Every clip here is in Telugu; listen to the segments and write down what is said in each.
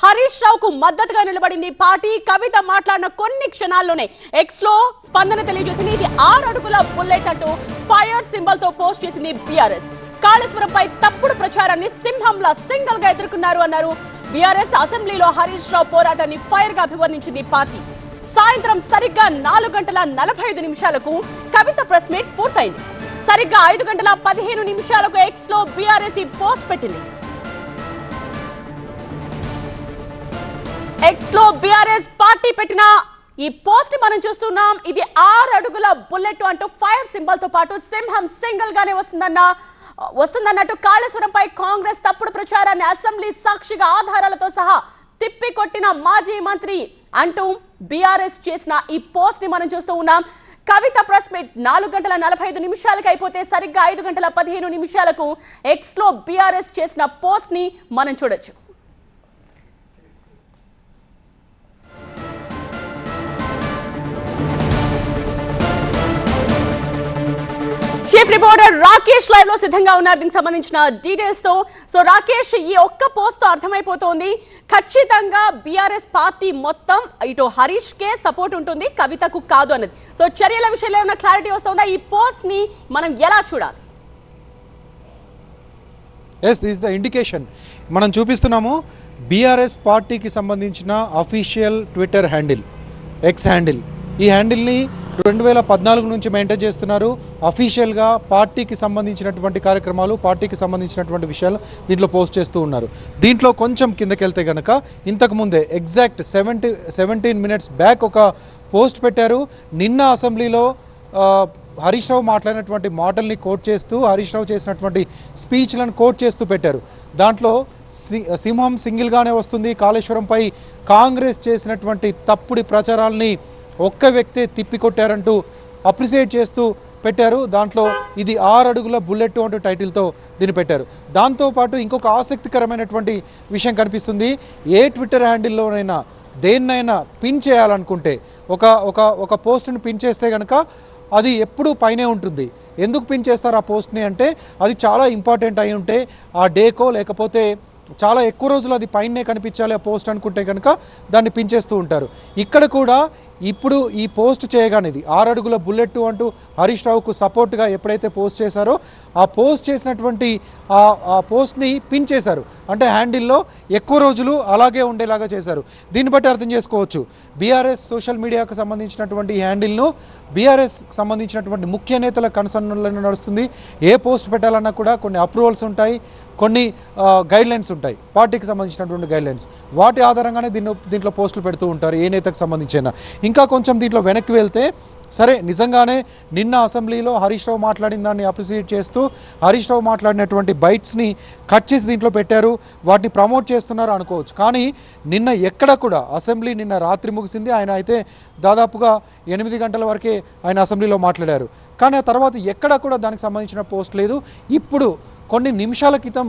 హరీష్ రావుకు మద్దతుగా నిలబడింది పార్టీ. కవిత మాట్లాడిన కొన్ని క్షణాల్లోనే ఎక్స్ లో స్పందన తెలియజేసింది. ఇది 6 అడుగుల బుల్లెట్ అంటూ ఫైర్ సింబల్ తో పోస్ట్ చేసింది బీఆర్ఎస్. కాళేశ్వరంపై తప్పుడు ప్రచారాన్ని సింహంలా సింగిల్ గా ఎదుర్కొన్నారు అన్నారు బీఆర్ఎస్. అసెంబ్లీలో హరీష్ రావు పోరాటాన్ని ఫైర్ గా అభివర్ణించింది పార్టీ. సాయంత్రం సరిగ్గా 4 గంటల 45 నిమిషాలకు కవిత ప్రెస్ మీట్ పూర్తయింది. సరిగ్గా 5 గంటల 15 నిమిషాలకు ఎక్స్ లో బీఆర్ఎస్ ఈ పోస్ట్ పెట్టింది. ఎక్స్ లో బీఆర్ఎస్ పార్టీ పెట్టిన ఈ పోస్ట్ మనం చూస్తున్నాం. ఇది 6 అడుగుల బుల్లెట్ అంటూ ఫైర్ సింబల్ తో పాటు సింహం సింగిల్ గానే వస్తుందన్నట్టు కాళేశ్వరంపై కాంగ్రెస్ తప్పుడు ప్రచారాన్ని అసెంబ్లీ సాక్షిగా ఆధారాలతో సహా తిప్పికొట్టిన మాజీ మంత్రి అంటూ బీఆర్ఎస్ చేసిన ఈ పోస్ట్ ని మనం చూస్తూ ఉన్నాం. కవిత ప్రెస్ మీట్ 4 గంటల 45 నిమిషాలకు అయిపోతే సరిగ్గా 5 గంటల 15 నిమిషాలకు ఎక్స్ లో బీఆర్ఎస్ చేసిన పోస్ట్ ని మనం చూడొచ్చు. చీఫ్ రిపోర్టర్ రాకేష్ లైవ్ లో సిద్ధంగా ఉన్నారు దీనికి సంబంధించిన డీటెయిల్స్ తో. సో రాకేష్, ఈ ఒక్క పోస్ట్ తో అర్థమైపోతోంది ఖచ్చితంగా బీఆర్ఎస్ పార్టీ మొత్తం ఇటు హరీష్ కే సపోర్ట్ ఉంటుంది, కవితకు కాదు అన్నది. సో చర్యల విషయంలో ఏమైనా క్లారిటీ వస్తుందా? ఈ పోస్ట్ ని మనం ఎలా చూడాలి? ఎస్, దిస్ ద ఇండికేషన్ మనం చూపిస్తున్నాము. బీఆర్ఎస్ పార్టీకి సంబంధించిన official Twitter handle, X handle. ఈ హ్యాండిల్ని 2014 నుంచి మెయింటైన్ చేస్తున్నారు. అఫీషియల్గా పార్టీకి సంబంధించినటువంటి కార్యక్రమాలు, పార్టీకి సంబంధించినటువంటి విషయాలు దీంట్లో పోస్ట్ చేస్తూ ఉన్నారు. దీంట్లో కొంచెం కిందకెళ్తే కనుక ఇంతకుముందే ఎగ్జాక్ట్ 17 మినిట్స్ బ్యాక్ ఒక పోస్ట్ పెట్టారు. నిన్న అసెంబ్లీలో హరీష్ రావు మాట్లాడినటువంటి మాటల్ని కోట్ చేస్తూ, హరీష్ రావు చేసినటువంటి స్పీచ్లను కోట్ చేస్తూ పెట్టారు. దాంట్లో సింహం సింగిల్గానే వస్తుంది, కాళేశ్వరంపై కాంగ్రెస్ చేసినటువంటి తప్పుడు ప్రచారాల్ని ఒక్క వ్యక్తే తిప్పికొట్టారంటూ అప్రిసియేట్ చేస్తూ పెట్టారు. దాంట్లో ఇది 6 అడుగుల బుల్లెట్ అంటూ టైటిల్తో దీన్ని పెట్టారు. దాంతోపాటు ఇంకొక ఆసక్తికరమైనటువంటి విషయం కనిపిస్తుంది. ఏ ట్విట్టర్ హ్యాండిల్లోనైనా దేన్నైనా పిన్ చేయాలనుకుంటే, ఒక పోస్ట్ని పిన్ చేస్తే కనుక అది ఎప్పుడూ పైనే ఉంటుంది. ఎందుకు పిన్ చేస్తారు ఆ పోస్ట్ని అంటే, అది చాలా ఇంపార్టెంట్ అయి ఉంటే ఆ డేకో లేకపోతే చాలా ఎక్కువ రోజులు అది పైనే కనిపించాలి ఆ పోస్ట్ అనుకుంటే కనుక దాన్ని పిన్ చేస్తూ ఉంటారు. ఇక్కడ కూడా ఇప్పుడు ఈ పోస్ట్ చేయగానే ఇది 6 అడుగుల బుల్లెట్ అంటూ హరీష్ రావుకు సపోర్ట్గా ఎప్పుడైతే పోస్ట్ చేశారో ఆ పోస్ట్ చేసినటువంటి ఆ పోస్ట్ని పిన్ చేశారు. అంటే హ్యాండిల్లో ఎక్కువ రోజులు అలాగే ఉండేలాగా చేశారు. దీన్ని బట్టి అర్థం చేసుకోవచ్చు బీఆర్ఎస్ సోషల్ మీడియాకు సంబంధించినటువంటి ఈ హ్యాండిల్ను బీఆర్ఎస్ సంబంధించినటువంటి ముఖ్య నేతల కన్సర్న్లను నడుస్తుంది. ఏ పోస్ట్ పెట్టాలన్నా కూడా కొన్ని అప్రూవల్స్ ఉంటాయి, కొన్ని గైడ్లైన్స్ ఉంటాయి, పార్టీకి సంబంధించినటువంటి గైడ్లైన్స్. వాటి ఆధారంగానే దీంట్లో పోస్టులు పెడుతూ ఉంటారు ఏ నేతకు సంబంధించిన. ఇంకా కొంచెం దీంట్లో వెనక్కి వెళ్తే సరే, నిజంగానే నిన్న అసెంబ్లీలో హరీష్ రావు మాట్లాడిన దాన్ని అప్రిసియేట్ చేస్తూ హరీష్ రావు మాట్లాడినటువంటి బైట్స్ని కట్ చేసి దీంట్లో పెట్టారు, వాటిని ప్రమోట్ చేస్తున్నారు అనుకోవచ్చు. కానీ నిన్న ఎక్కడ కూడా అసెంబ్లీ నిన్న రాత్రి ముగిసింది, ఆయన అయితే దాదాపుగా 8 గంటల వరకే ఆయన అసెంబ్లీలో మాట్లాడారు. కానీ ఆ తర్వాత ఎక్కడ కూడా దానికి సంబంధించిన పోస్ట్ లేదు. ఇప్పుడు కొన్ని నిమిషాల క్రితం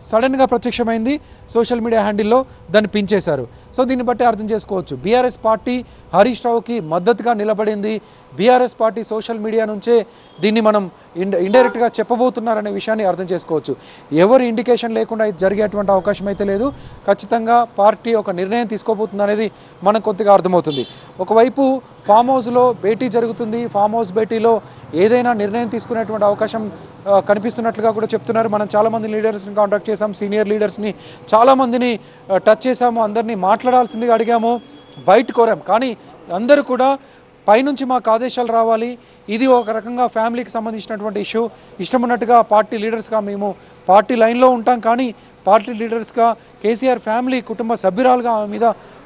సడన్గా ప్రత్యక్షమైంది, సోషల్ మీడియా హ్యాండిల్లో దాన్ని పిన్ చేశారు. సో దీన్ని బట్టి అర్థం చేసుకోవచ్చు బీఆర్ఎస్ పార్టీ హరీష్ రావుకి మద్దతుగా నిలబడింది. బీఆర్ఎస్ పార్టీ సోషల్ మీడియా నుంచే దీన్ని మనం ఇండైరెక్ట్గా చెప్పబోతున్నారనే విషయాన్ని అర్థం చేసుకోవచ్చు. ఎవరు ఇండికేషన్ లేకుండా ఇది జరిగేటువంటి అవకాశం అయితే లేదు. ఖచ్చితంగా పార్టీ ఒక నిర్ణయం తీసుకోబోతుంది అనేది మనకు కొద్దిగా అర్థమవుతుంది. ఒకవైపు ఫామ్ హౌస్లో భేటీ జరుగుతుంది, ఫామ్ హౌస్ భేటీలో ఏదైనా నిర్ణయం తీసుకునేటువంటి అవకాశం కనిపిస్తున్నట్లుగా కూడా చెప్తున్నారు. మనం చాలామంది లీడర్స్ని కాంటాక్ట్ చేసాం, సీనియర్ లీడర్స్ని చాలామందిని టచ్ చేసాము, అందరినీ మాట్లాడాల్సిందిగా అడిగాము, బయట కోరాం. కానీ అందరూ కూడా పైనుంచి మాకు ఆదేశాలు రావాలి, ఇది ఒక రకంగా ఫ్యామిలీకి సంబంధించినటువంటి ఇష్యూ, ఇష్టం ఉన్నట్టుగా పార్టీ లీడర్స్గా మేము పార్టీ లైన్లో ఉంటాం, కానీ పార్టీ లీడర్స్గా కేసీఆర్ ఫ్యామిలీ కుటుంబ సభ్యురాలుగా ఆమె మీద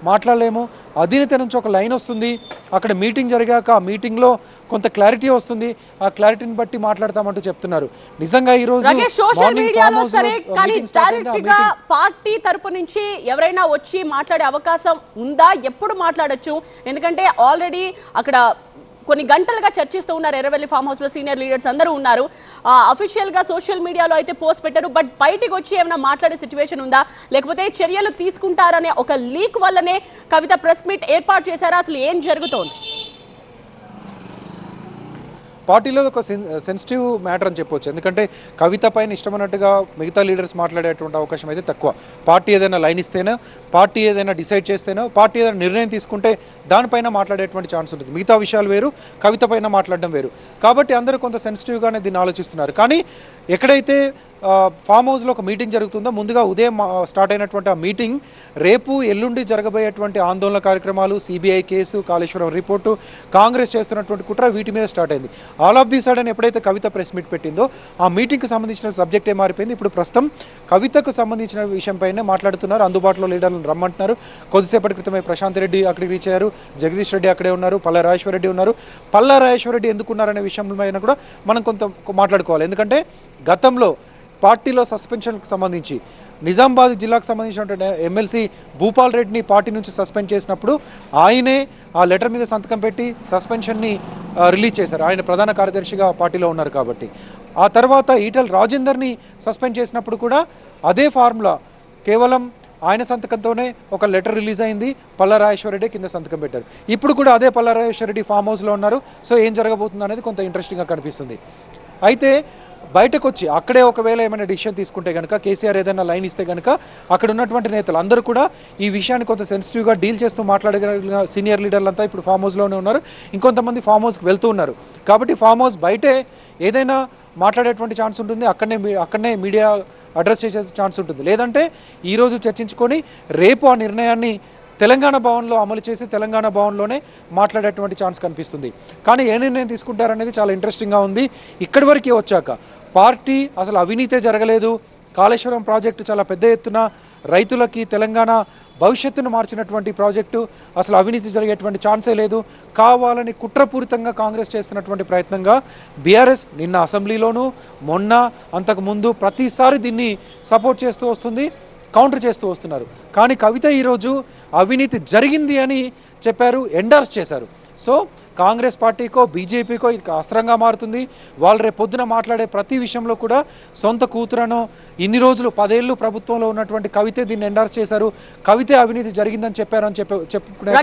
మాట్లాడలేము. అధినేత నుంచి ఒక లైన్ వస్తుంది, అక్కడ మీటింగ్ జరిగాక ఆ మీటింగ్లో కొంత క్లారిటీ వస్తుంది, ఆ క్లారిటీని బట్టి మాట్లాడతామంటూ చెప్తున్నారు. నిజంగా ఈ రోజు సోషల్ మీడియాలో సరే, కానీ డైరెక్ట్ గా పార్టీ తరపు నుంచి ఎవరైనా వచ్చి మాట్లాడే అవకాశం ఉందా? ఎప్పుడు మాట్లాడొచ్చు? ఎందుకంటే ఆల్రెడీ అక్కడ కొన్ని గంటలుగా చర్చిస్తూ ఉన్నారు, ఎర్రవెల్లి ఫామ్ హౌస్ లో సీనియర్ లీడర్స్ అందరూ ఉన్నారు. అఫీషియల్ గా సోషల్ మీడియాలో అయితే పోస్ట్ పెట్టారు, బట్ బయటికి వచ్చి ఏమైనా మాట్లాడే సిచ్యువేషన్ ఉందా? లేకపోతే చర్యలు తీసుకుంటారనే ఒక లీక్ వల్లనే కవిత ప్రెస్ మీట్ ఏర్పాటు చేశారా? అసలు ఏం జరుగుతోంది? పార్టీలో ఒక సెన్సిటివ్ మ్యాటర్ అని చెప్పొచ్చు. ఎందుకంటే కవిత పైన ఇష్టమైనట్టుగా మిగతా లీడర్స్ మాట్లాడేటువంటి అవకాశం అయితే తక్కువ. పార్టీ ఏదైనా లైన్ ఇస్తేనో, పార్టీ ఏదైనా డిసైడ్ చేస్తేనో, పార్టీ ఏదైనా నిర్ణయం తీసుకుంటే దానిపైన మాట్లాడేటువంటి ఛాన్స్ ఉంటుంది. మిగతా విషయాలు వేరు, కవిత పైన మాట్లాడడం వేరు. కాబట్టి అందరూ కొంత సెన్సిటివ్గానే దీన్ని ఆలోచిస్తున్నారు. కానీ ఎక్కడైతే ఫామ్ హౌస్లో ఒక మీటింగ్ జరుగుతుందో, ముందుగా ఉదయం స్టార్ట్ అయినటువంటి ఆ మీటింగ్ రేపు ఎల్లుండి జరగబోయేటువంటి ఆందోళన కార్యక్రమాలు, CBI case, Kaleshwaram report, Congress చేస్తున్నటువంటి కుట్ర, వీటి మీద స్టార్ట్ అయింది. ఆల్ ఆఫ్ ది సడన్ ఎప్పుడైతే కవిత ప్రెస్ మీట్ పెట్టిందో ఆ మీటింగ్కి సంబంధించిన సబ్జెక్టే మారిపోయింది. ఇప్పుడు ప్రస్తుతం కవితకు సంబంధించిన విషయంపైనే మాట్లాడుతున్నారు. అందుబాటులో లీడర్లను రమ్మంటున్నారు. కొద్దిసేపటి క్రితమే ప్రశాంత్ రెడ్డి అక్కడికి రీచ్ అయ్యారు, జగదీష్ రెడ్డి అక్కడే ఉన్నారు, పల్లా రాజేశ్వర రెడ్డి ఉన్నారు. పల్లా రాజేశ్వర రెడ్డి ఎందుకున్నారనే విషయం పైన కూడా మనం కొంత మాట్లాడుకోవాలి. ఎందుకంటే గతంలో పార్టీలో సస్పెన్షన్కి సంబంధించి నిజామాబాద్ జిల్లాకు సంబంధించినటువంటి ఎమ్మెల్సీ భూపాల్ రెడ్డిని పార్టీ నుంచి సస్పెండ్ చేసినప్పుడు ఆయనే ఆ లెటర్ మీద సంతకం పెట్టి సస్పెన్షన్ని రిలీజ్ చేశారు. ఆయన ప్రధాన కార్యదర్శిగా పార్టీలో ఉన్నారు కాబట్టి. ఆ తర్వాత ఈటల రాజేందర్ని సస్పెండ్ చేసినప్పుడు కూడా అదే ఫార్ములా, కేవలం ఆయన సంతకంతోనే ఒక లెటర్ రిలీజ్ అయింది. పల్లా రాజేశ్వర రెడ్డి కింద సంతకం పెట్టారు. ఇప్పుడు కూడా అదే పల్లా రాజేశ్వర రెడ్డి ఫామ్ హౌస్లో ఉన్నారు. సో ఏం జరగబోతుంది అనేది కొంత ఇంట్రెస్టింగ్గా కనిపిస్తుంది. అయితే బయటకు వచ్చి అక్కడే ఒకవేళ ఏమైనా డిసిషన్ తీసుకుంటే కనుక, కేసీఆర్ ఏదైనా లైన్ ఇస్తే కనుక, అక్కడ ఉన్నటువంటి నేతలు అందరూ కూడా ఈ విషయాన్ని కొంత సెన్సిటివ్గా డీల్ చేస్తూ మాట్లాడగలిగిన సీనియర్ లీడర్లంతా ఇప్పుడు ఫామ్ హౌస్లోనే ఉన్నారు. ఇంకొంతమంది ఫామ్ హౌస్కి వెళ్తూ ఉన్నారు. కాబట్టి ఫామ్ హౌస్ బయటే ఏదైనా మాట్లాడేటువంటి ఛాన్స్ ఉంటుంది. అక్కడనే మీడియా అడ్రస్ చేసే ఛాన్స్ ఉంటుంది. లేదంటే ఈరోజు చర్చించుకొని రేపు ఆ నిర్ణయాన్ని తెలంగాణ భవన్లో అమలు చేసి తెలంగాణ భవన్లోనే మాట్లాడేటువంటి ఛాన్స్ కనిపిస్తుంది. కానీ ఏ నిర్ణయం తీసుకుంటారనేది చాలా ఇంట్రెస్టింగ్గా ఉంది. ఇక్కడి వరకు వచ్చాక పార్టీ అసలు అవినీతే జరగలేదు, కాళేశ్వరం ప్రాజెక్టు చాలా పెద్ద ఎత్తున రైతులకి తెలంగాణ భవిష్యత్తును మార్చినటువంటి ప్రాజెక్టు, అసలు అవినీతి జరిగేటువంటి ఛాన్సే లేదు, కావాలని కుట్రపూరితంగా కాంగ్రెస్ చేస్తున్నటువంటి ప్రయత్నంగా బీఆర్ఎస్ నిన్న అసెంబ్లీలోనూ మొన్న అంతకుముందు ప్రతిసారి దీన్ని సపోర్ట్ చేస్తూ వస్తుంది, కౌంటర్ చేస్తూ వస్తున్నారు. కానీ కవిత ఈరోజు అవినీతి జరిగింది అని చెప్పారు, ఎండార్స్ చేశారు. సో కాంగ్రెస్ పార్టీకో బీజేపీకో ఇది అస్త్రంగా మారుతుంది. వాళ్ళు రేపు పొద్దున మాట్లాడే ప్రతి విషయంలో కూడా సొంత కూతురనో, ఇన్ని రోజులు 10 ఏళ్ళు ప్రభుత్వంలో ఉన్నటువంటి కవితే దీన్ని ఎండార్స్ చేశారు, కవితే అవినీతి జరిగిందని చెప్పారని చెప్పుకునే